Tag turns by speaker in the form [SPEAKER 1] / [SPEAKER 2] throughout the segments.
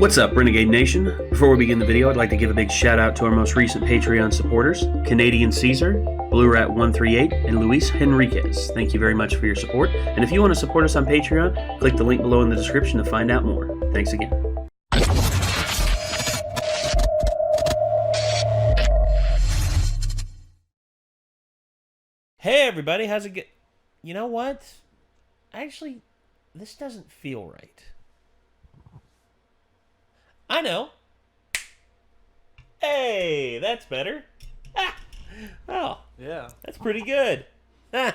[SPEAKER 1] What's up, Renegade Nation? Before we begin the video, I'd like to give a big shout out to our most recent Patreon supporters, Canadian Caesar, Blue Rat 138, and Luis Henriquez. Thank you very much for your support, and if you want to support us on Patreon, click the link below in the description to find out more. Thanks again.
[SPEAKER 2] Hey everybody, how's it go? You know what? Actually, this doesn't feel right. I know. Hey, that's better. Ah. Oh,
[SPEAKER 3] yeah,
[SPEAKER 2] that's pretty good. Ah.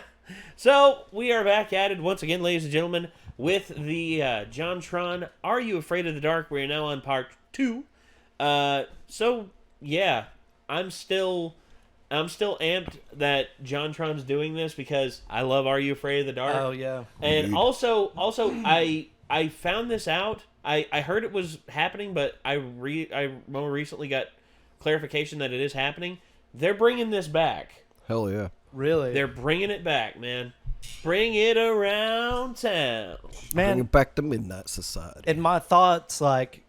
[SPEAKER 2] So, we are back at it once again, ladies and gentlemen, with the JonTron, Are You Afraid of the Dark? We are now on part 2. So, yeah, I'm still amped that JonTron's doing this because I love Are You Afraid of the Dark?
[SPEAKER 3] Oh, yeah.
[SPEAKER 2] And also, I found this out. I heard it was happening, but I more recently got clarification that it is happening. They're bringing this back.
[SPEAKER 4] Hell yeah.
[SPEAKER 3] Really?
[SPEAKER 2] They're bringing it back, man. Bring it around town.
[SPEAKER 3] Man,
[SPEAKER 4] Bring it back to Midnight Society.
[SPEAKER 3] and my thoughts, like,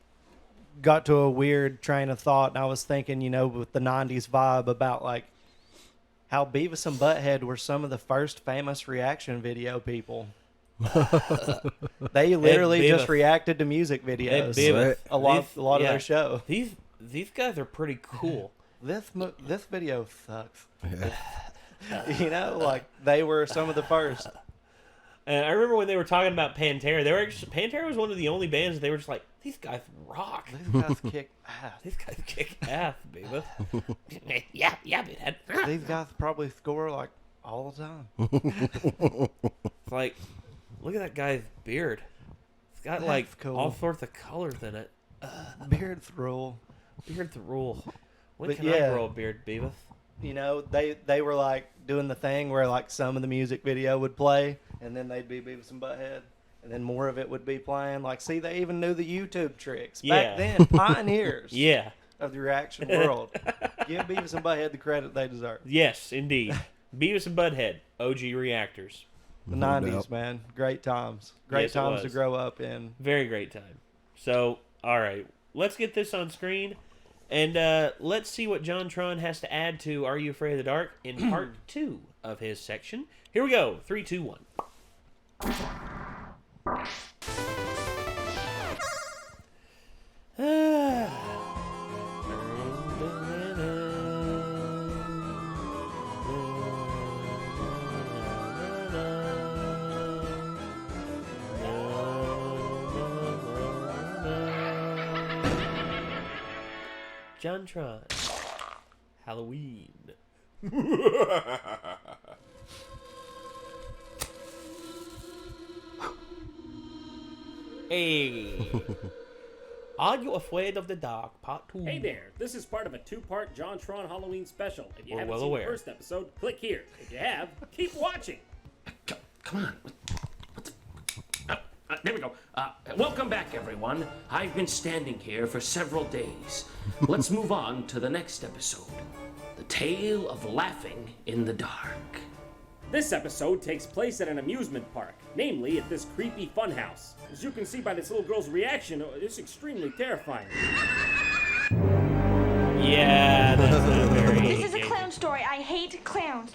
[SPEAKER 3] got to a weird train of thought, and I was thinking, you know, with the 90s vibe about, like, how Beavis and Butthead were some of the first famous reaction video people. They literally just reacted to music videos.
[SPEAKER 2] Right.
[SPEAKER 3] A lot of their show.
[SPEAKER 2] These guys are pretty cool.
[SPEAKER 3] This video sucks.
[SPEAKER 4] Yeah.
[SPEAKER 3] You know, like, they were some of the first.
[SPEAKER 2] And I remember when they were talking about Pantera. Pantera was one of the only bands that they were just like, these guys rock.
[SPEAKER 3] These guys kick ass.
[SPEAKER 2] These guys kick ass, baby. yeah, man.
[SPEAKER 3] These guys probably score, like, all the time.
[SPEAKER 2] It's like, look at that guy's beard. It's got, like,
[SPEAKER 3] cool.
[SPEAKER 2] all sorts of colors in it.
[SPEAKER 3] Beard's rule.
[SPEAKER 2] Beard's the rule. When
[SPEAKER 3] But
[SPEAKER 2] can I
[SPEAKER 3] yeah.
[SPEAKER 2] grow a beard, Beavis?
[SPEAKER 3] You know, they were, like, doing the thing where, like, some of the music video would play, and then they'd be Beavis and Butthead, and then more of it would be playing. Like, see, they even knew the YouTube tricks.
[SPEAKER 2] Yeah.
[SPEAKER 3] Back then, pioneers
[SPEAKER 2] Yeah.
[SPEAKER 3] of the reaction world. Give Beavis and Butthead the credit they deserve.
[SPEAKER 2] Yes, indeed. Beavis and Butthead, OG reactors.
[SPEAKER 3] The
[SPEAKER 4] No
[SPEAKER 3] 90s,
[SPEAKER 4] doubt.
[SPEAKER 3] man. Great times. Great
[SPEAKER 2] Yes, it
[SPEAKER 3] times to
[SPEAKER 2] was.
[SPEAKER 3] grow up in.
[SPEAKER 2] Very great time. So, all right, let's get this on screen, and let's see what JonTron has to add to Are You Afraid of the Dark in part 2 of his section. Here we go. 3, 2, 1. JonTron. Halloween. Hey. Are You Afraid of the Dark? Part 2.
[SPEAKER 5] Hey there, this is part of a 2-part JonTron Halloween special. If you
[SPEAKER 2] We're
[SPEAKER 5] haven't
[SPEAKER 2] well
[SPEAKER 5] seen
[SPEAKER 2] aware.
[SPEAKER 5] the first episode, click here. If you have, keep watching.
[SPEAKER 6] Come on. There we go. Welcome back, everyone. I've been standing here for several days. Let's move on to the next episode. The Tale of Laughing in the Dark.
[SPEAKER 5] This episode takes place at an amusement park, namely at this creepy funhouse. As you can see by this little girl's reaction, it's extremely terrifying.
[SPEAKER 2] Yeah, that's a very...
[SPEAKER 7] This is a clown story. I hate clowns.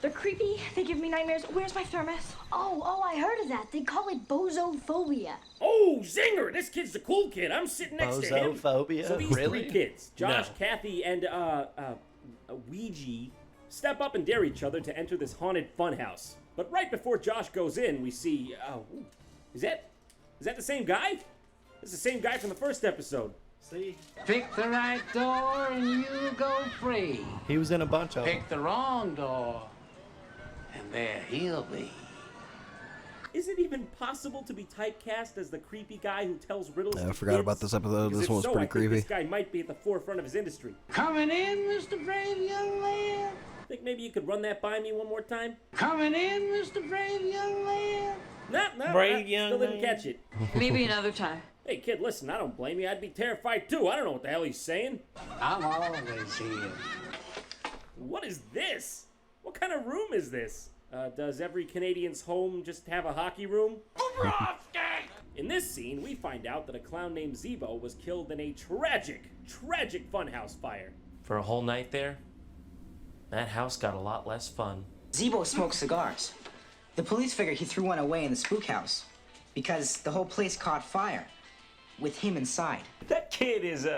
[SPEAKER 7] They're creepy. They give me nightmares. Where's my thermos?
[SPEAKER 8] Oh, I heard of that. They call it bozophobia.
[SPEAKER 5] Oh, Zinger! This kid's the cool kid. I'm sitting next to him.
[SPEAKER 3] Bozophobia?
[SPEAKER 5] So these
[SPEAKER 3] Really?
[SPEAKER 5] 3 kids, Josh,
[SPEAKER 2] No.
[SPEAKER 5] Kathy, and Ouija, step up and dare each other to enter this haunted funhouse. But right before Josh goes in, we see, is that the same guy? It's the same guy from the first episode.
[SPEAKER 3] See?
[SPEAKER 9] Pick the right door and you go free.
[SPEAKER 3] He was in a bunch of them.
[SPEAKER 9] Pick the wrong door and there he'll be.
[SPEAKER 5] Is it even possible to be typecast as the creepy guy who tells riddles
[SPEAKER 4] Yeah, I
[SPEAKER 5] to
[SPEAKER 4] forgot
[SPEAKER 5] kids?
[SPEAKER 4] about this episode.
[SPEAKER 5] Because
[SPEAKER 4] This
[SPEAKER 5] if
[SPEAKER 4] one's
[SPEAKER 5] so,
[SPEAKER 4] pretty
[SPEAKER 5] I think
[SPEAKER 4] creepy.
[SPEAKER 5] This guy might be at the forefront of his industry.
[SPEAKER 9] Coming in, Mr. Brave Young Man.
[SPEAKER 5] Think maybe you could run that by me one more time?
[SPEAKER 9] Coming in, Mr. Brave Young Man.
[SPEAKER 5] No,
[SPEAKER 2] Brave
[SPEAKER 5] I
[SPEAKER 2] young
[SPEAKER 5] still didn't
[SPEAKER 2] man.
[SPEAKER 5] catch it.
[SPEAKER 7] Maybe another time.
[SPEAKER 5] Hey, kid, listen, I don't blame you. I'd be terrified, too. I don't know what the hell he's saying.
[SPEAKER 9] I'm always here.
[SPEAKER 5] What is this? What kind of room is this? Does every Canadian's home just have a hockey room? In this scene, we find out that a clown named Zebo was killed in a tragic funhouse fire.
[SPEAKER 6] For a whole night there, that house got a lot less fun.
[SPEAKER 10] Zebo smokes cigars. The police figure he threw one away in the spook house because the whole place caught fire with him inside.
[SPEAKER 6] That kid is,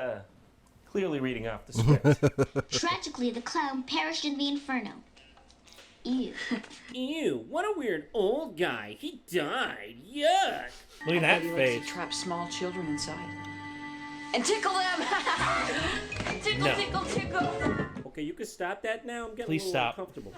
[SPEAKER 6] clearly reading off the script.
[SPEAKER 8] Tragically, the clown perished in the inferno. Ew.
[SPEAKER 5] Ew, what a weird old guy. He died. Yuck.
[SPEAKER 2] Look at that face.
[SPEAKER 11] Trap small children inside. And tickle them! Tickle,
[SPEAKER 2] No.
[SPEAKER 11] tickle, tickle!
[SPEAKER 5] Okay, you can stop that now? I'm getting
[SPEAKER 2] Please
[SPEAKER 5] a little
[SPEAKER 2] stop.
[SPEAKER 5] uncomfortable.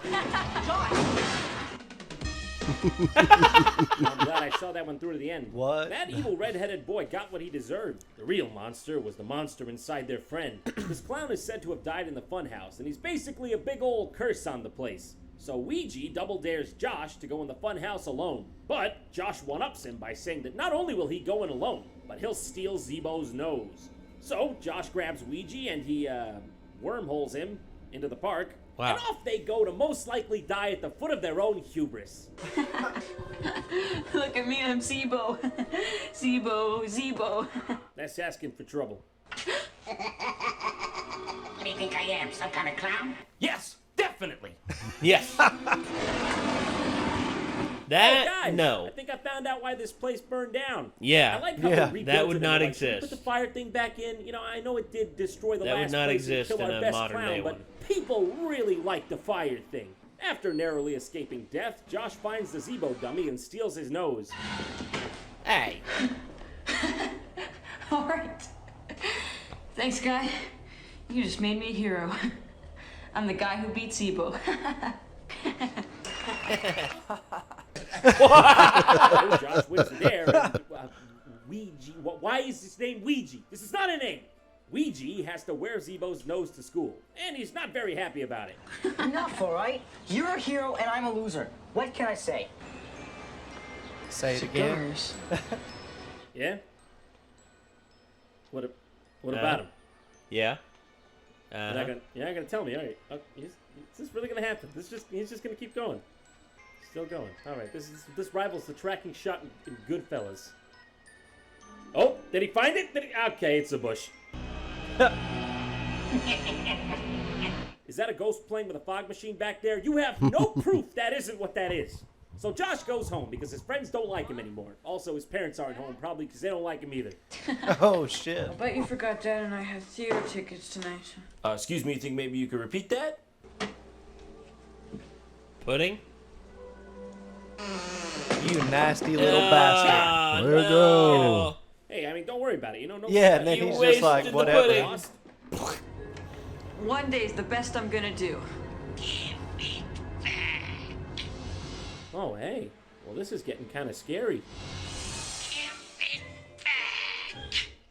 [SPEAKER 5] I'm glad I saw that one through to the end.
[SPEAKER 3] What?
[SPEAKER 5] That evil red-headed boy got what he deserved. The real monster was the monster inside their friend. This clown is said to have died in the funhouse, and he's basically a big old curse on the place. So Ouija double dares Josh to go in the funhouse alone. But Josh one-ups him by saying that not only will he go in alone, but he'll steal Zebo's nose. So Josh grabs Ouija and he, wormholes him into the park.
[SPEAKER 2] Wow.
[SPEAKER 5] And off they go to most likely die at the foot of their own hubris.
[SPEAKER 11] Look at me, I'm Zebo. Zebo.
[SPEAKER 5] That's asking for trouble.
[SPEAKER 12] What do you think I am, some kind of clown?
[SPEAKER 6] Yes, definitely.
[SPEAKER 2] Yes. That,
[SPEAKER 5] Oh, guys,
[SPEAKER 2] no.
[SPEAKER 5] I think I found out why this place burned down.
[SPEAKER 2] Yeah.
[SPEAKER 5] I like how
[SPEAKER 3] Yeah.
[SPEAKER 5] they rebuilt
[SPEAKER 2] That would
[SPEAKER 5] it and
[SPEAKER 2] not
[SPEAKER 5] they're like, "Should we
[SPEAKER 2] exist.
[SPEAKER 5] Put the fire thing back in. You know, I know it did destroy the
[SPEAKER 2] That would
[SPEAKER 5] last
[SPEAKER 2] not
[SPEAKER 5] place
[SPEAKER 2] exist
[SPEAKER 5] and kill
[SPEAKER 2] in
[SPEAKER 5] our
[SPEAKER 2] a
[SPEAKER 5] best
[SPEAKER 2] modern
[SPEAKER 5] clown,
[SPEAKER 2] day
[SPEAKER 5] but
[SPEAKER 2] one.
[SPEAKER 5] people really like the fire thing. After narrowly escaping death, Josh finds the Zebo dummy and steals his nose.
[SPEAKER 2] Hey.
[SPEAKER 11] All right. Thanks, guy. You just made me a hero. I'm the guy who beat Zebo.
[SPEAKER 5] Oh, Josh wins there. And, Ouija. Why is his name Ouija? This is not a name. Ouija has to wear Zebo's nose to school, and he's not very happy about it.
[SPEAKER 10] Enough, all right? You're a hero and I'm a loser. What can I say?
[SPEAKER 3] Say it again.
[SPEAKER 11] Cigars.
[SPEAKER 5] Yeah? What about him?
[SPEAKER 2] Yeah.
[SPEAKER 5] You're not gonna tell me, all right? Is this really gonna happen? He's just gonna keep going. Still going. All right. This rivals the tracking shot in Goodfellas. Oh, did he find it? Okay, it's a bush. Is that a ghost playing with a fog machine back there? You have no proof that isn't what that is. So Josh goes home because his friends don't like him anymore. Also, his parents aren't home, probably because they don't like him either.
[SPEAKER 3] Oh, shit.
[SPEAKER 11] I bet you forgot Dad and I have theater tickets tonight.
[SPEAKER 6] Excuse me, you think maybe you could repeat that?
[SPEAKER 2] Pudding?
[SPEAKER 3] You nasty little bastard.
[SPEAKER 4] There you go.
[SPEAKER 5] Hey, I mean, don't worry about it. You know, no.
[SPEAKER 3] Yeah, and then
[SPEAKER 2] You
[SPEAKER 3] he's just like,
[SPEAKER 2] wasted the
[SPEAKER 3] whatever.
[SPEAKER 2] pudding.
[SPEAKER 5] Lost.
[SPEAKER 11] One day's the best I'm gonna do.
[SPEAKER 5] Oh, hey. Well, this is getting kind of scary.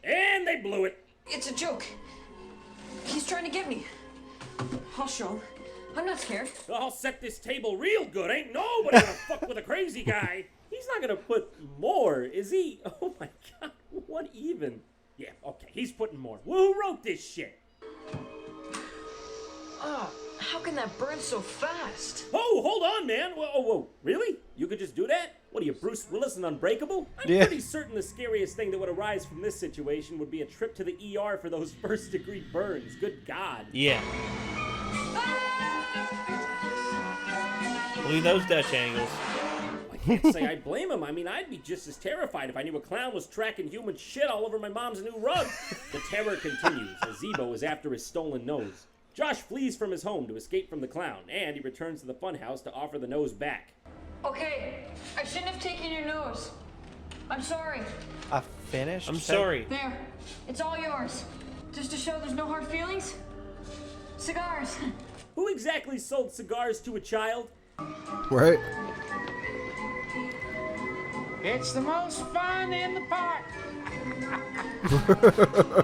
[SPEAKER 5] And they blew it.
[SPEAKER 11] It's a joke. He's trying to get me. I'll show him. I'm not scared.
[SPEAKER 5] I'll set this table real good. Ain't nobody gonna fuck with a crazy guy. He's not gonna put more, is he? Oh my god, what even? Yeah, okay, he's putting more. Who wrote this shit?
[SPEAKER 11] Oh, how can that burn so fast?
[SPEAKER 5] Oh, hold on, man. Whoa, really? You could just do that? What are you, Bruce Willis and Unbreakable? I'm
[SPEAKER 3] Yeah.
[SPEAKER 5] pretty certain the scariest thing that would arise from this situation would be a trip to the ER for those first-degree burns. Good God.
[SPEAKER 2] Yeah. Look at those Dutch angles.
[SPEAKER 5] I can't say I blame him. I mean, I'd be just as terrified if I knew a clown was tracking human shit all over my mom's new rug. The terror continues as Zebo is after his stolen nose. Josh flees from his home to escape from the clown, and he returns to the funhouse to offer the nose back.
[SPEAKER 11] Okay, I shouldn't have taken your nose. I'm sorry.
[SPEAKER 3] I finished?
[SPEAKER 2] I'm sorry.
[SPEAKER 11] There, it's all yours. Just to show there's no hard feelings. Cigars.
[SPEAKER 5] Who exactly sold cigars to a child?
[SPEAKER 4] Right?
[SPEAKER 9] It's the most fun in the park.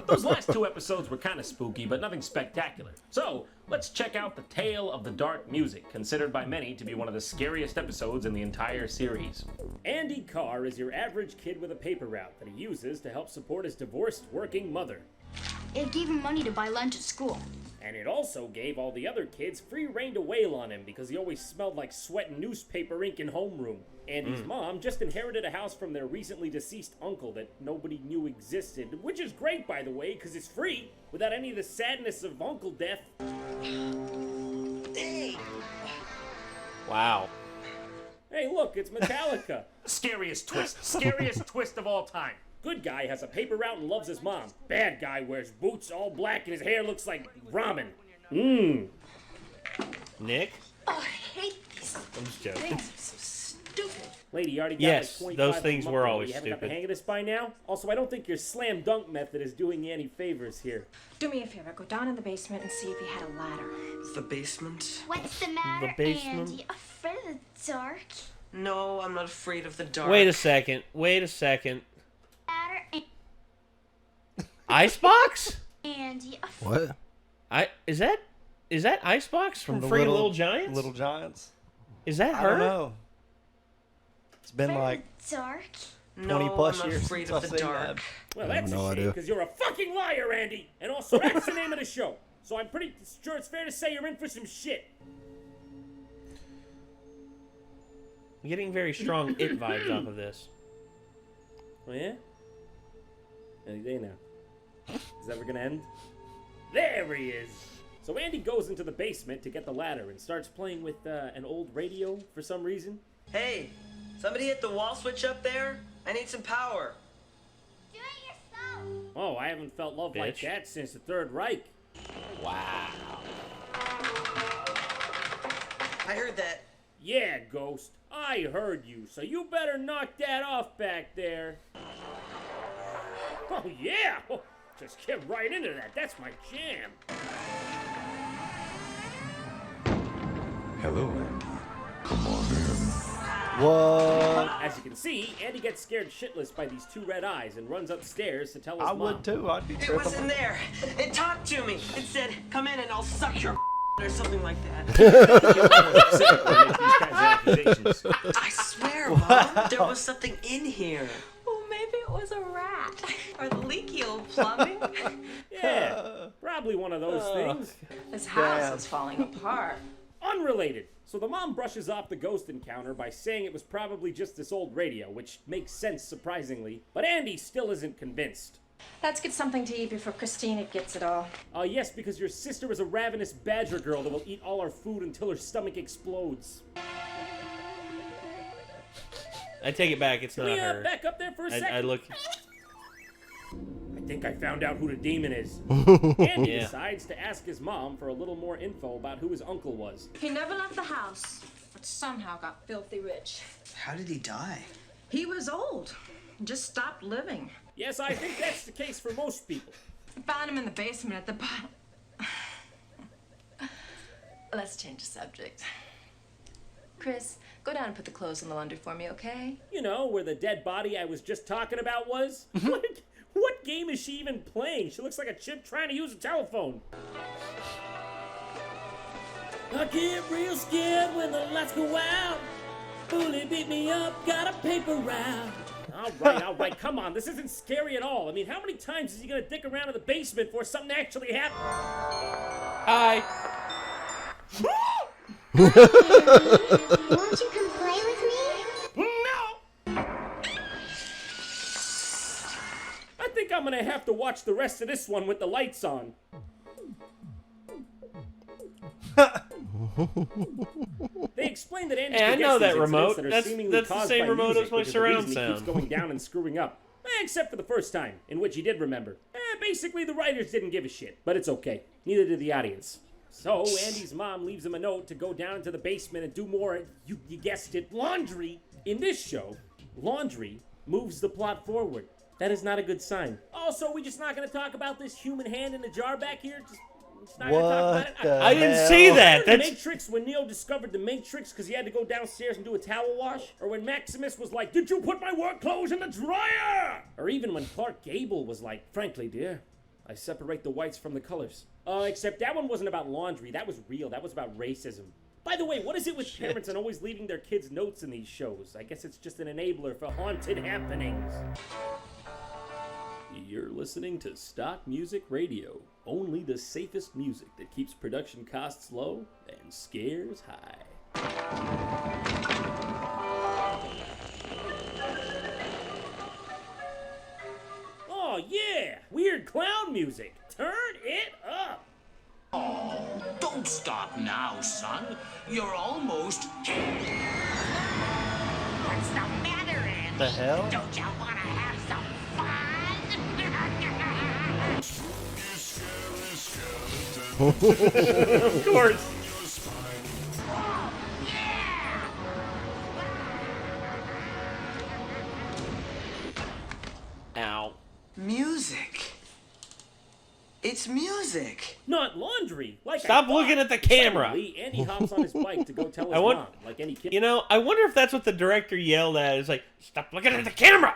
[SPEAKER 6] Those last two episodes were kind of spooky, but nothing spectacular. So, let's check out the Tale of the Dark Music, considered by many to be one of the scariest episodes in the entire series.
[SPEAKER 5] Andy Carr is your average kid with a paper route that he uses to help support his divorced working mother.
[SPEAKER 8] It gave him money to buy lunch at school.
[SPEAKER 5] And it also gave all the other kids free rein to wail on him because he always smelled like sweat and newspaper ink in homeroom. Andy's mom just inherited a house from their recently deceased uncle that nobody knew existed, which is great, by the way, because it's free, without any of the sadness of uncle death.
[SPEAKER 10] Hey!
[SPEAKER 2] Wow.
[SPEAKER 5] Hey, look, it's Metallica.
[SPEAKER 6] Scariest twist of all time.
[SPEAKER 5] Good guy has a paper route and loves his mom. Bad guy wears boots all black and his hair looks like ramen.
[SPEAKER 2] Nick?
[SPEAKER 8] Oh, I hate these
[SPEAKER 2] I'm just joking.
[SPEAKER 8] things. They're so stupid.
[SPEAKER 5] Lady, you already got
[SPEAKER 2] Yes,
[SPEAKER 5] like 25
[SPEAKER 2] those
[SPEAKER 5] of
[SPEAKER 2] things
[SPEAKER 5] them
[SPEAKER 2] were
[SPEAKER 5] up there.
[SPEAKER 2] always
[SPEAKER 5] You haven't got the
[SPEAKER 2] stupid.
[SPEAKER 5] hang of this by now? Also, I don't think your slam dunk method is doing you any favors here.
[SPEAKER 7] Do me a favor, go down in the basement and see if he had a ladder.
[SPEAKER 10] The basement?
[SPEAKER 8] What's the matter,
[SPEAKER 2] The basement?
[SPEAKER 8] Andy? Afraid of the dark?
[SPEAKER 10] No, I'm not afraid of the dark.
[SPEAKER 2] Wait a second.
[SPEAKER 8] Matter,
[SPEAKER 2] Icebox?
[SPEAKER 8] Andy.
[SPEAKER 4] What?
[SPEAKER 2] Is that Icebox from
[SPEAKER 3] the
[SPEAKER 2] Free Little Giants?
[SPEAKER 3] Little Giants.
[SPEAKER 2] Is that
[SPEAKER 3] I
[SPEAKER 2] her?
[SPEAKER 3] don't know. It's been
[SPEAKER 8] Afraid
[SPEAKER 3] like
[SPEAKER 8] of the dark?
[SPEAKER 3] 20 plus
[SPEAKER 10] I'm not
[SPEAKER 3] years
[SPEAKER 10] afraid
[SPEAKER 3] since
[SPEAKER 10] of
[SPEAKER 3] I've
[SPEAKER 10] the
[SPEAKER 3] seen
[SPEAKER 10] dark.
[SPEAKER 3] that.
[SPEAKER 5] Well,
[SPEAKER 4] I have
[SPEAKER 5] that's
[SPEAKER 4] no
[SPEAKER 5] a shame,
[SPEAKER 4] idea.
[SPEAKER 5] because you're a fucking liar, Andy! And also, that's the name of the show. So I'm pretty sure it's fair to say you're in for some shit.
[SPEAKER 2] I'm getting very strong It vibes off of this.
[SPEAKER 5] Oh, yeah? Any day now. Is that ever gonna end? There he is! So Andy goes into the basement to get the ladder and starts playing with an old radio for some reason.
[SPEAKER 10] Hey, somebody hit the wall switch up there? I need some power.
[SPEAKER 8] Do it yourself.
[SPEAKER 5] Oh, I haven't felt love like
[SPEAKER 2] Bitch.
[SPEAKER 5] that since the Third Reich.
[SPEAKER 2] Wow.
[SPEAKER 10] I heard that.
[SPEAKER 5] Yeah, Ghost, I heard you, so you better knock that off back there. Oh, yeah! Oh, just get right into that. That's my jam.
[SPEAKER 13] Hello, Andy. Come on in.
[SPEAKER 3] What?
[SPEAKER 5] As you can see, Andy gets scared shitless by these two red eyes and runs upstairs to tell his
[SPEAKER 3] I
[SPEAKER 5] mom.
[SPEAKER 3] would too. I'd be
[SPEAKER 10] It
[SPEAKER 3] tripping.
[SPEAKER 10] was in there. It talked to me. It said, come in and I'll suck your or something like that. I swear, Mom, there was something in here.
[SPEAKER 11] Well, maybe it was a rat. Or the leaky old plumbing.
[SPEAKER 5] Yeah, probably one of those things.
[SPEAKER 11] This house is falling apart.
[SPEAKER 5] Unrelated. So the mom brushes off the ghost encounter by saying it was probably just this old radio, which makes sense surprisingly, but Andy still isn't convinced.
[SPEAKER 7] Let's get something to eat before Christina gets it all.
[SPEAKER 5] Yes, because your sister is a ravenous badger girl that will eat all our food until her stomach explodes.
[SPEAKER 2] I take it back. It's
[SPEAKER 5] Can
[SPEAKER 2] not
[SPEAKER 5] we
[SPEAKER 2] her.
[SPEAKER 5] back up there for a second?
[SPEAKER 2] I look.
[SPEAKER 5] I think I found out who the demon is. Andy decides to ask his mom for a little more info about who his uncle was.
[SPEAKER 7] He never left the house, but somehow got filthy rich.
[SPEAKER 10] How did he die?
[SPEAKER 7] He was old. Just stopped living.
[SPEAKER 5] Yes, I think that's the case for most people.
[SPEAKER 11] Found him in the basement at the bottom. Let's change the subject. Chris, go down and put the clothes in the laundry for me, okay?
[SPEAKER 5] You know, where the dead body I was just talking about was? What game is she even playing? She looks like a chimp trying to use a telephone. I get real scared when the lights go out. Bully beat me up, got a paper route. All right, come on. This isn't scary at all. I mean, how many times is he gonna dick around in the basement before something actually happens?
[SPEAKER 2] Hi.
[SPEAKER 8] Won't you come play with me?
[SPEAKER 5] No! I think I'm gonna have to watch the rest of this one with the lights on. They explained that Andy
[SPEAKER 2] Hey, I know that remote.
[SPEAKER 5] That are
[SPEAKER 2] That's
[SPEAKER 5] seemingly
[SPEAKER 2] the
[SPEAKER 5] caused
[SPEAKER 2] same
[SPEAKER 5] by
[SPEAKER 2] remote
[SPEAKER 5] music,
[SPEAKER 2] as my
[SPEAKER 5] which is the
[SPEAKER 2] surround
[SPEAKER 5] reason he keeps
[SPEAKER 2] sound.
[SPEAKER 5] going down and screwing up. Except for the first time, in which he did remember. Basically, the writers didn't give a shit, but it's okay. Neither did the audience. So, Andy's mom leaves him a note to go down to the basement and do more, you guessed it, laundry. In this show, laundry moves the plot forward. That is not a good sign. Also, we just not going to talk about this human hand in the jar back here? Just not going to talk about it?
[SPEAKER 2] I didn't see that.
[SPEAKER 5] The
[SPEAKER 2] That's
[SPEAKER 5] Matrix, when Neo discovered the Matrix because he had to go downstairs and do a towel wash? Or when Maximus was like, did you put my work clothes in the dryer? Or even when Clark Gable was like, frankly, dear, I separate the whites from the colors. Except that one wasn't about laundry. That was real. That was about racism. By the way, what is it with parents and always leaving their kids notes in these shows? I guess it's just an enabler for haunted happenings. You're listening to Stock Music Radio, only the safest music that keeps production costs low and scares high. Oh yeah, weird clown music. Turn it up.
[SPEAKER 6] Oh, don't stop now, son. You're almost...
[SPEAKER 12] What's the matter, Andy?
[SPEAKER 3] The hell?
[SPEAKER 12] Don't you want to have some fun?
[SPEAKER 2] Of course. Ow.
[SPEAKER 10] Music. It's music.
[SPEAKER 5] Not laundry. Like
[SPEAKER 2] Stop looking at the camera.
[SPEAKER 5] Suddenly, Andy hops on his bike to go tell his
[SPEAKER 2] I want-
[SPEAKER 5] mom, like any kid.
[SPEAKER 2] You know, I wonder if that's what the director yelled at. It's like, stop looking at the camera!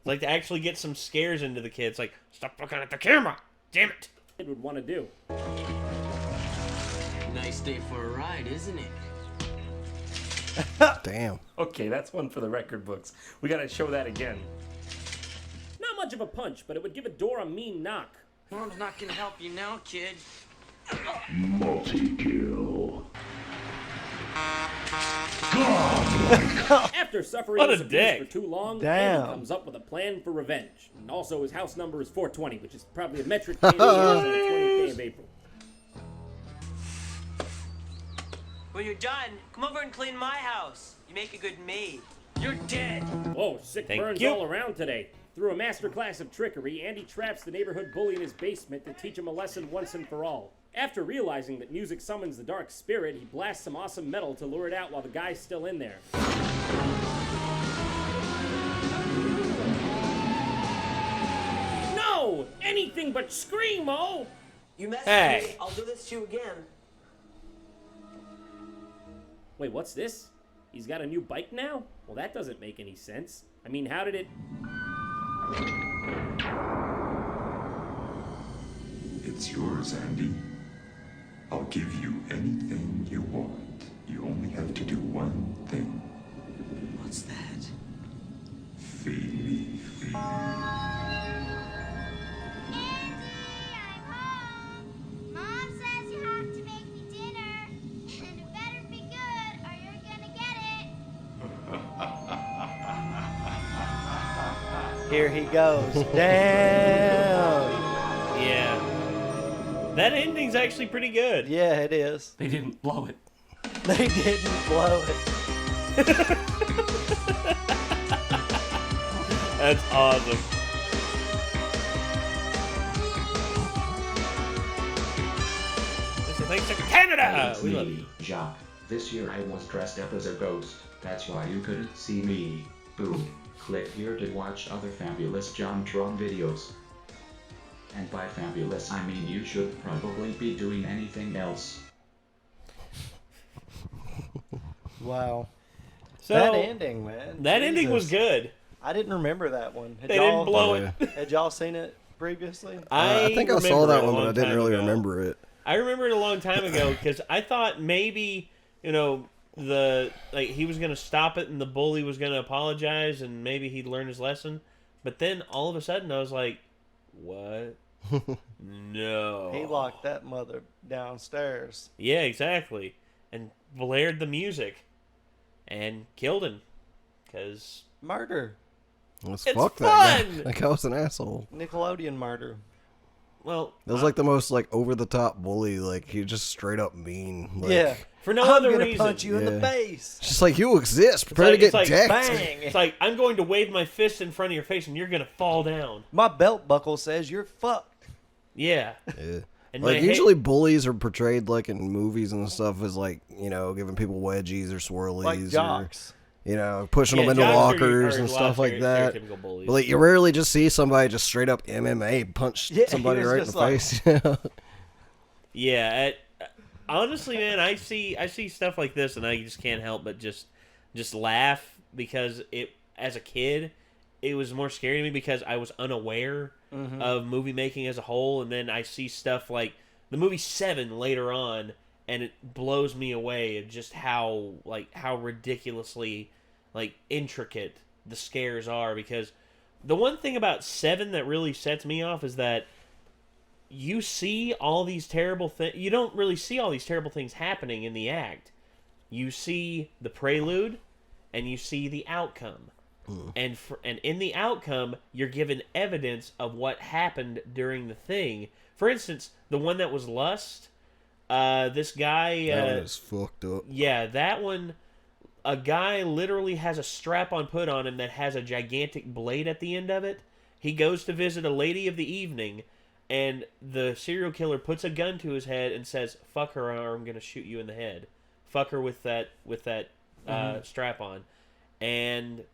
[SPEAKER 2] Like to actually get some scares into the kids. Like, stop looking at the camera! Damn it!
[SPEAKER 5] Kid would want to do.
[SPEAKER 6] Nice day for a ride, isn't it?
[SPEAKER 4] Damn.
[SPEAKER 5] Okay, that's one for the record books. We gotta show that again. Not much of a punch, but it would give a door a mean knock.
[SPEAKER 6] Mom's not gonna help you now, kid.
[SPEAKER 13] Multi-kill.
[SPEAKER 5] After suffering
[SPEAKER 2] What a
[SPEAKER 5] this abuse
[SPEAKER 2] dick.
[SPEAKER 5] for too long,
[SPEAKER 3] Damn.
[SPEAKER 5] Andy comes up with a plan for revenge. And also, his house number is 420, which is probably a metric day on the 20th day of April.
[SPEAKER 14] When you're done, come over and clean my house. You make a good maid.
[SPEAKER 6] You're dead.
[SPEAKER 5] Whoa, sick
[SPEAKER 2] Thank
[SPEAKER 5] burns
[SPEAKER 2] you.
[SPEAKER 5] all around today. Through a masterclass of trickery, Andy traps the neighborhood bully in his basement to teach him a lesson once and for all. After realizing that music summons the dark spirit, he blasts some awesome metal to lure it out while the guy's still in there. No! Anything but screamo!
[SPEAKER 14] You messed
[SPEAKER 2] Hey.
[SPEAKER 14] with me. I'll do this to you again.
[SPEAKER 5] Wait, what's this? He's got a new bike now? Well, that doesn't make any sense. I mean, how did it...
[SPEAKER 13] It's yours, Andy. I'll give you anything you want. You only have to do one thing.
[SPEAKER 14] What's that?
[SPEAKER 13] Feed me, feed me.
[SPEAKER 7] Mom says you have to make me dinner, and it better be good, or you're gonna get it.
[SPEAKER 3] Here he goes. Damn.
[SPEAKER 2] Yeah. That ending's actually pretty good.
[SPEAKER 3] Yeah, it is.
[SPEAKER 6] They didn't blow it.
[SPEAKER 3] They didn't blow it.
[SPEAKER 2] That's awesome. This is thanks to Canada! We love you.
[SPEAKER 15] Jacques. This year I was dressed up as a ghost. That's why you couldn't see me. Boom. Click here to watch other fabulous JonTron videos. And by fabulous I mean you should probably be doing anything else.
[SPEAKER 3] Wow.
[SPEAKER 2] So,
[SPEAKER 3] that ending, man.
[SPEAKER 2] That ending was
[SPEAKER 3] Jesus.
[SPEAKER 2] good.
[SPEAKER 3] I didn't remember that one. Had
[SPEAKER 2] They
[SPEAKER 3] y'all-
[SPEAKER 2] didn't blow it.
[SPEAKER 3] Had y'all seen it previously?
[SPEAKER 4] I think I saw
[SPEAKER 2] remember
[SPEAKER 4] that
[SPEAKER 2] it a
[SPEAKER 4] one, but
[SPEAKER 2] long
[SPEAKER 4] I didn't
[SPEAKER 2] time
[SPEAKER 4] really
[SPEAKER 2] ago.
[SPEAKER 4] remember it.
[SPEAKER 2] I remember it a long time ago because I thought maybe, you know, he was gonna stop it and the bully was gonna apologize and maybe he'd learn his lesson. But then all of a sudden I was like, what? No.
[SPEAKER 3] He locked that mother downstairs.
[SPEAKER 2] Yeah, exactly. And blared the music and killed him. Because
[SPEAKER 3] Murder.
[SPEAKER 4] Let's
[SPEAKER 2] It's
[SPEAKER 4] fuck that
[SPEAKER 2] fun!
[SPEAKER 4] guy. That guy was an asshole.
[SPEAKER 3] Nickelodeon murder.
[SPEAKER 2] Well,
[SPEAKER 4] It was like the most like over the top bully. Like he just straight up mean. Like,
[SPEAKER 3] Yeah.
[SPEAKER 2] for no
[SPEAKER 3] I'm
[SPEAKER 2] other
[SPEAKER 3] gonna
[SPEAKER 2] reason.
[SPEAKER 3] punch you in the
[SPEAKER 4] Yeah.
[SPEAKER 3] face.
[SPEAKER 4] Just like you exist. Prepare to get
[SPEAKER 2] it's like,
[SPEAKER 4] decked.
[SPEAKER 3] bang.
[SPEAKER 2] It's like, I'm going to wave my fist in front of your face and you're going to fall down.
[SPEAKER 3] My belt buckle says you're fucked.
[SPEAKER 2] Yeah.
[SPEAKER 4] Yeah.
[SPEAKER 2] And
[SPEAKER 4] Like
[SPEAKER 2] my
[SPEAKER 4] usually bullies are portrayed like in movies and stuff as like, you know, giving people wedgies or swirlies.
[SPEAKER 3] Like jocks.
[SPEAKER 4] Or, you know, pushing
[SPEAKER 2] Yeah,
[SPEAKER 4] them into
[SPEAKER 2] jocks
[SPEAKER 4] lockers
[SPEAKER 2] are
[SPEAKER 4] and
[SPEAKER 2] a lot
[SPEAKER 4] stuff
[SPEAKER 2] of
[SPEAKER 4] like that.
[SPEAKER 2] stereotypical bullies.
[SPEAKER 4] But like you rarely just see somebody just straight up MMA punch
[SPEAKER 3] Yeah, he
[SPEAKER 4] somebody
[SPEAKER 3] was
[SPEAKER 4] right in
[SPEAKER 3] just
[SPEAKER 4] the
[SPEAKER 3] like-
[SPEAKER 4] face.
[SPEAKER 2] Yeah, honestly, man, I see stuff like this, and I just can't help but just laugh because as a kid, it was more scary to me because I was unaware of movie making as a whole, and then I see stuff like the movie Seven later on, and it blows me away at just how ridiculously intricate the scares are because the one thing about 7 that really sets me off is that you see all these terrible things. You don't really see all these terrible things happening in the act. You see the prelude, and you see the outcome. And in the outcome, you're given evidence of what happened during the thing. For instance, the one that was lust. This guy.
[SPEAKER 4] That one is fucked up.
[SPEAKER 2] Yeah, that one. A guy literally has a strap-on put on him that has a gigantic blade at the end of it. He goes to visit a lady of the evening, and the serial killer puts a gun to his head and says, "Fuck her, or I'm gonna shoot you in the head." Fuck her with that strap on, and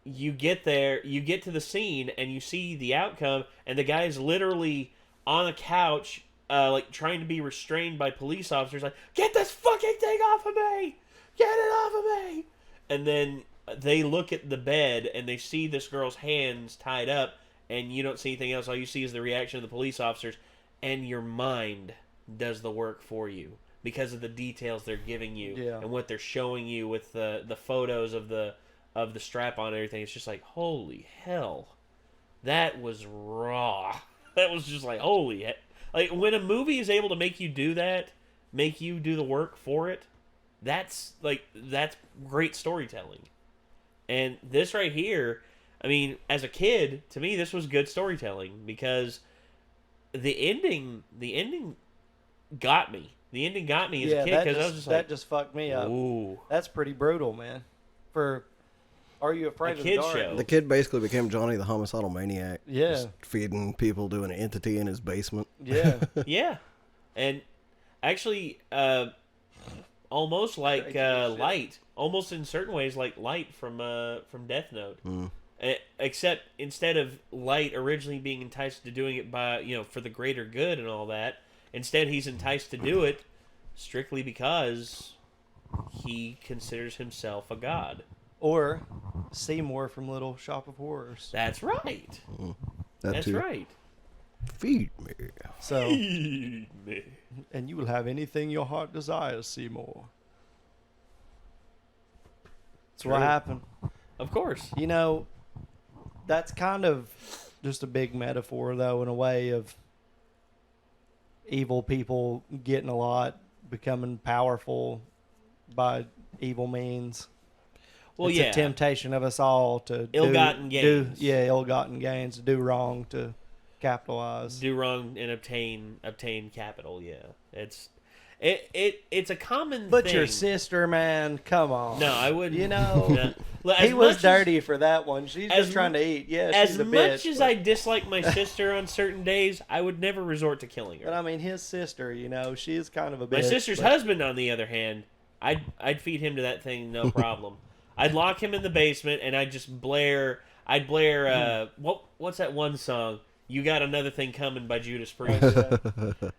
[SPEAKER 2] you get there, you get to the scene, and you see the outcome, and the guy's literally on a couch, like trying to be restrained by police officers, like, "Get this fucking thing off of me! Get it off of me!" And then they look at the bed, and they see this girl's hands tied up, and you don't see anything else. All you see is the reaction of the police officers, and your mind does the work for you because of the details they're giving you and what they're showing you with the photos of the strap on and everything. It's just like, holy hell, that was raw. That was just like, holy hell. Like, when a movie is able to make you do that, make you do the work for it, that's great storytelling. And this right here, I mean, as a kid, to me, this was good storytelling because the ending got me. The ending got me as a kid because I was just like,
[SPEAKER 3] that just fucked me up.
[SPEAKER 2] Ooh.
[SPEAKER 3] That's pretty brutal, man. For Are You Afraid of the Dark?
[SPEAKER 2] Show.
[SPEAKER 4] The kid basically became Johnny the homicidal maniac.
[SPEAKER 3] Yeah.
[SPEAKER 4] Just feeding people to an entity in his basement.
[SPEAKER 3] Yeah.
[SPEAKER 2] Yeah. And actually, almost like Light. Almost in certain ways like Light from Death Note. Except instead of Light originally being enticed to doing it by, for the greater good and all that, instead he's enticed to do it strictly because he considers himself a god.
[SPEAKER 3] Or Seymour from Little Shop of Horrors.
[SPEAKER 2] That's right. That's
[SPEAKER 4] too.
[SPEAKER 2] right.
[SPEAKER 4] Feed me.
[SPEAKER 3] So,
[SPEAKER 2] Feed me.
[SPEAKER 3] And you will have anything your heart desires, Seymour. That's what happened.
[SPEAKER 2] Of course.
[SPEAKER 3] That's kind of just a big metaphor, though, in a way of evil people getting a lot, becoming powerful by evil means.
[SPEAKER 2] Well,
[SPEAKER 3] it's a temptation of us all to
[SPEAKER 2] ill-gotten gains.
[SPEAKER 3] Ill-gotten gains, to do wrong, to capitalize.
[SPEAKER 2] Do wrong and obtain capital, yeah. It's a common thing.
[SPEAKER 3] But your sister, man, come on.
[SPEAKER 2] No, I wouldn't.
[SPEAKER 3] No. He was dirty for that one. She's just trying to eat. Yeah, she's a bitch.
[SPEAKER 2] As much as I dislike my sister on certain days, I would never resort to killing her.
[SPEAKER 3] But I mean, his sister, she is kind of a bitch.
[SPEAKER 2] My sister's husband, on the other hand, I'd feed him to that thing, no problem. I'd lock him in the basement, and I'd just blare. What's that one song? You Got Another Thing Coming by Judas Priest.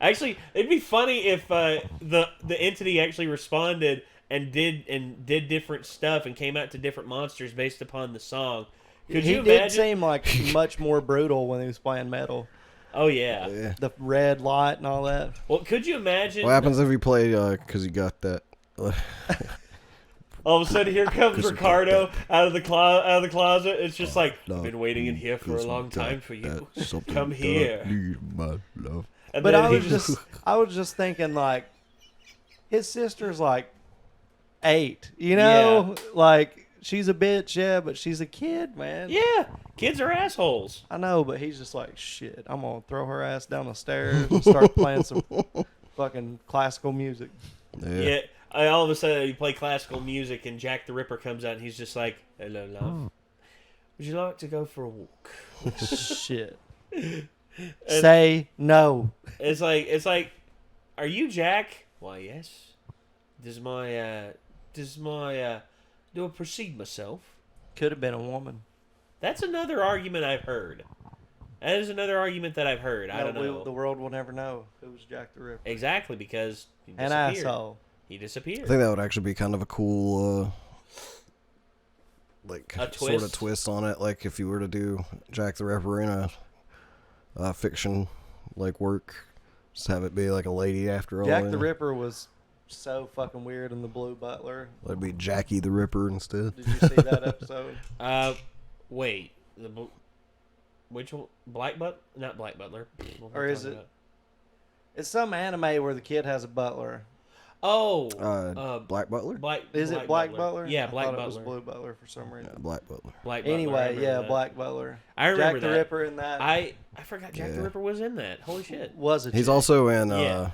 [SPEAKER 2] Actually, it'd be funny if the entity actually responded and did different stuff and came out to different monsters based upon the song. He
[SPEAKER 3] did seem like much more brutal when he was playing metal.
[SPEAKER 2] Oh yeah.
[SPEAKER 3] The red light and all that.
[SPEAKER 2] Well, could you imagine?
[SPEAKER 4] What happens if you play because you got that?
[SPEAKER 2] All of a sudden, here comes Ricardo out of the closet. It's just like, I've been waiting in here for a long time for you. Come here.
[SPEAKER 3] But I was just thinking, like, his sister's like 8,
[SPEAKER 2] Yeah.
[SPEAKER 3] Like, she's a bitch, yeah, but she's a kid, man.
[SPEAKER 2] Yeah, kids are assholes.
[SPEAKER 3] I know, but he's just like, shit, I'm gonna throw her ass down the stairs and start playing some fucking classical music.
[SPEAKER 2] Yeah. All of a sudden, you play classical music, and Jack the Ripper comes out, and he's just like, "Hello, love. Would you like to go for a walk?"
[SPEAKER 3] Shit. Say no.
[SPEAKER 2] It's like, are you Jack? Why, yes. Do I precede myself?
[SPEAKER 3] Could have been a woman.
[SPEAKER 2] That's another argument I've heard. That is another argument that I've heard. I don't know.
[SPEAKER 3] The world will never know who was Jack the Ripper.
[SPEAKER 2] Exactly, because he
[SPEAKER 3] an
[SPEAKER 2] disappeared.
[SPEAKER 3] asshole.
[SPEAKER 2] He disappeared.
[SPEAKER 4] I think that would actually be kind of a cool, sort of twist on it. Like if you were to do Jack the Ripper in a fiction work, just have it be like a lady after all.
[SPEAKER 3] Jack the Ripper was so fucking weird in The Blue Butler.
[SPEAKER 4] That'd be Jackie the Ripper instead.
[SPEAKER 3] Did you see that episode?
[SPEAKER 2] Wait. Which one? Black Butler? Not Black Butler. What am I
[SPEAKER 3] Or is
[SPEAKER 2] talking
[SPEAKER 3] it?
[SPEAKER 2] about?
[SPEAKER 3] It's some anime where the kid has a butler.
[SPEAKER 2] Oh,
[SPEAKER 4] Black Butler?
[SPEAKER 3] Is it Black Butler?
[SPEAKER 2] Yeah,
[SPEAKER 3] I
[SPEAKER 2] Black
[SPEAKER 3] thought
[SPEAKER 2] Butler.
[SPEAKER 3] It was Blue Butler for some reason.
[SPEAKER 4] Yeah, Black Butler.
[SPEAKER 2] Black Butler. I
[SPEAKER 3] Anyway,
[SPEAKER 2] remember
[SPEAKER 3] yeah,
[SPEAKER 2] that.
[SPEAKER 3] Black Butler.
[SPEAKER 2] I remember
[SPEAKER 3] Jack the Ripper in that.
[SPEAKER 2] I forgot Jack the Ripper was in that. Holy shit.
[SPEAKER 3] Was it?
[SPEAKER 4] He's also in.
[SPEAKER 2] Yeah.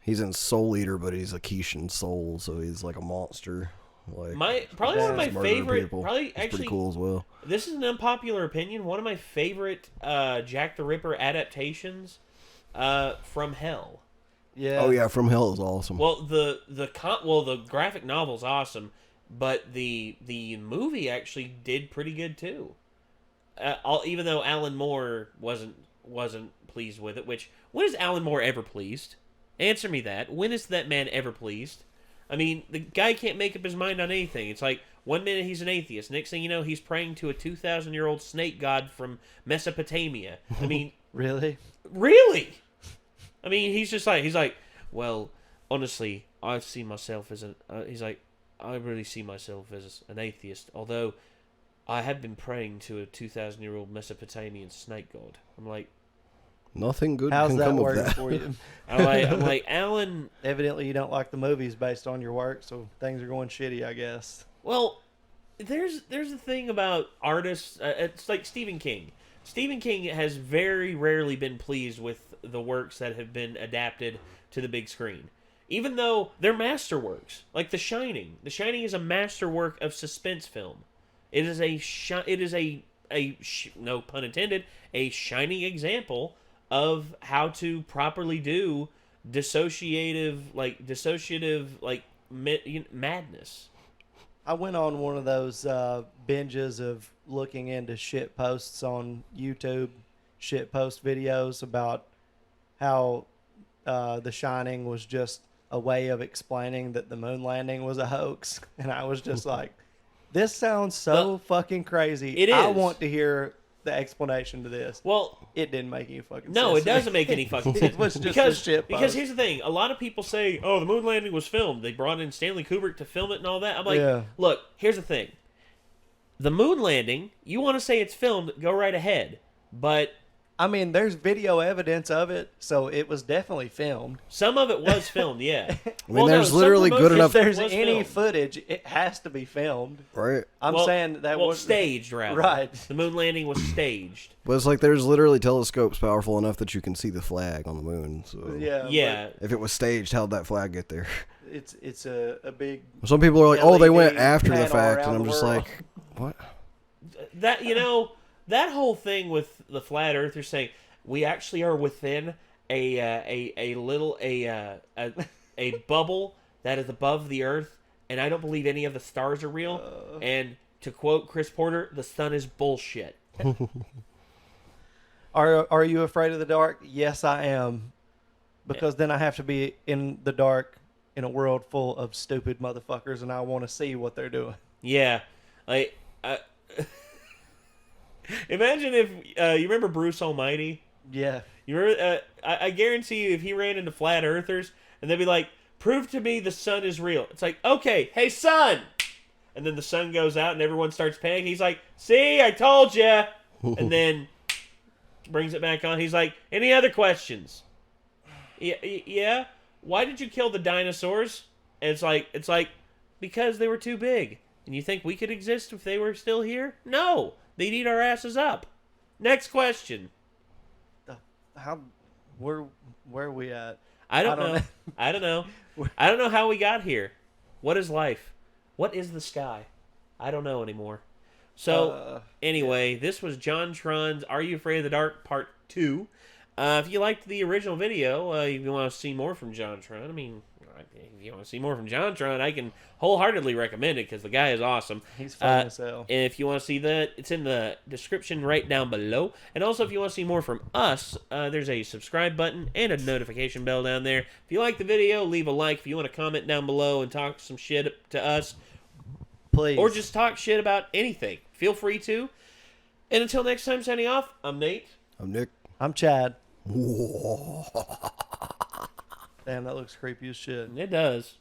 [SPEAKER 4] He's in Soul Eater, but he's a Kishin soul, so he's like a monster. Like
[SPEAKER 2] Probably one of my
[SPEAKER 4] he's murdering
[SPEAKER 2] favorite.
[SPEAKER 4] people.
[SPEAKER 2] Probably
[SPEAKER 4] He's
[SPEAKER 2] actually
[SPEAKER 4] pretty cool as well.
[SPEAKER 2] This is an unpopular opinion. One of my favorite Jack the Ripper adaptations from Hell.
[SPEAKER 3] Yeah.
[SPEAKER 4] Oh yeah, From Hell is awesome.
[SPEAKER 2] Well, the graphic novel's awesome, but the movie actually did pretty good too. Even though Alan Moore wasn't pleased with it. Which, when is Alan Moore ever pleased? Answer me that. When is that man ever pleased? I mean, the guy can't make up his mind on anything. It's like, one minute he's an atheist. Next thing you know, he's praying to a 2,000-year-old snake god from Mesopotamia. I mean...
[SPEAKER 3] Really?
[SPEAKER 2] Really? I mean, he's like, well, honestly, I see myself as he's like, I really see myself as an atheist, although I have been praying to a 2,000-year-old Mesopotamian snake god. I'm like...
[SPEAKER 4] Nothing good
[SPEAKER 3] How's
[SPEAKER 4] can
[SPEAKER 3] that
[SPEAKER 4] come of
[SPEAKER 3] working
[SPEAKER 4] that.
[SPEAKER 3] for you?
[SPEAKER 2] I'm like, Alan...
[SPEAKER 3] Evidently you don't like the movies based on your work, so things are going shitty, I guess.
[SPEAKER 2] Well, there's a thing about artists. It's like Stephen King. Stephen King has very rarely been pleased with the works that have been adapted to the big screen, even though they're masterworks. Like The Shining. The Shining is a masterwork of suspense film. It is no pun intended, a shining example of how to properly do dissociative madness.
[SPEAKER 3] I went on one of those binges of looking into shit posts on YouTube, shit post videos about how The Shining was just a way of explaining that the moon landing was a hoax. And I was just like, this sounds so fucking crazy.
[SPEAKER 2] It is.
[SPEAKER 3] I want to hear the explanation to this.
[SPEAKER 2] Well,
[SPEAKER 3] it didn't make any fucking sense.
[SPEAKER 2] No, it doesn't make any fucking sense.
[SPEAKER 3] It was just a shit post.
[SPEAKER 2] Because here's the thing. A lot of people say, oh, the moon landing was filmed. They brought in Stanley Kubrick to film it and all that. I'm like,
[SPEAKER 3] Yeah.
[SPEAKER 2] Look, here's the thing. The moon landing, you want to say it's filmed, go right ahead. But...
[SPEAKER 3] I mean, there's video evidence of it, so it was definitely filmed.
[SPEAKER 2] Some of it was filmed, yeah.
[SPEAKER 4] I mean, there's literally good enough...
[SPEAKER 3] If there's any footage, it has to be filmed.
[SPEAKER 4] Right.
[SPEAKER 3] I'm saying that was...
[SPEAKER 2] staged, rather.
[SPEAKER 3] Right.
[SPEAKER 2] The moon landing was staged.
[SPEAKER 4] But it's like there's literally telescopes powerful enough that you can see the flag on the moon. So
[SPEAKER 3] Yeah.
[SPEAKER 4] If it was staged, how'd that flag get there?
[SPEAKER 3] It's a big...
[SPEAKER 4] Some people are like, oh, they went
[SPEAKER 3] LED
[SPEAKER 4] after the
[SPEAKER 3] panel
[SPEAKER 4] fact,
[SPEAKER 3] around
[SPEAKER 4] and I'm
[SPEAKER 3] the
[SPEAKER 4] just
[SPEAKER 3] world.
[SPEAKER 4] like, what?
[SPEAKER 2] That, that whole thing with the flat earthers saying, we actually are within a bubble that is above the earth, and I don't believe any of the stars are real. And to quote Chris Porter, the sun is bullshit.
[SPEAKER 3] Are you afraid of the dark? Yes, I am. Because then I have to be in the dark in a world full of stupid motherfuckers, and I want to see what they're doing.
[SPEAKER 2] Yeah. Imagine if you remember Bruce Almighty.
[SPEAKER 3] Yeah.
[SPEAKER 2] You remember? I guarantee you, if he ran into flat earthers and they'd be like, "Prove to me the sun is real." It's like, okay, hey sun, and then the sun goes out and everyone starts panicking. He's like, "See, I told you," and then brings it back on. He's like, "Any other questions?" Yeah. Why did you kill the dinosaurs? And it's like because they were too big. And you think we could exist if they were still here? No, they'd eat our asses up. Next question.
[SPEAKER 3] Where are we at?
[SPEAKER 2] I don't know. I don't know. I don't know how we got here. What is life? What is the sky? I don't know anymore. So, anyway, this was JonTron's Are You Afraid of the Dark Part 2. If you liked the original video, if you want to see more from JonTron, I mean, if you want to see more from JonTron, I can wholeheartedly recommend it because the guy is awesome.
[SPEAKER 3] He's fun as hell.
[SPEAKER 2] And if you want to see that, it's in the description right down below. And also, if you want to see more from us, there's a subscribe button and a notification bell down there. If you like the video, leave a like. If you want to comment down below and talk some shit to us,
[SPEAKER 3] please.
[SPEAKER 2] Or just talk shit about anything, feel free to. And until next time, signing off, I'm Nate.
[SPEAKER 4] I'm Nick.
[SPEAKER 3] I'm Chad. Damn, that looks creepy as shit.
[SPEAKER 2] It does.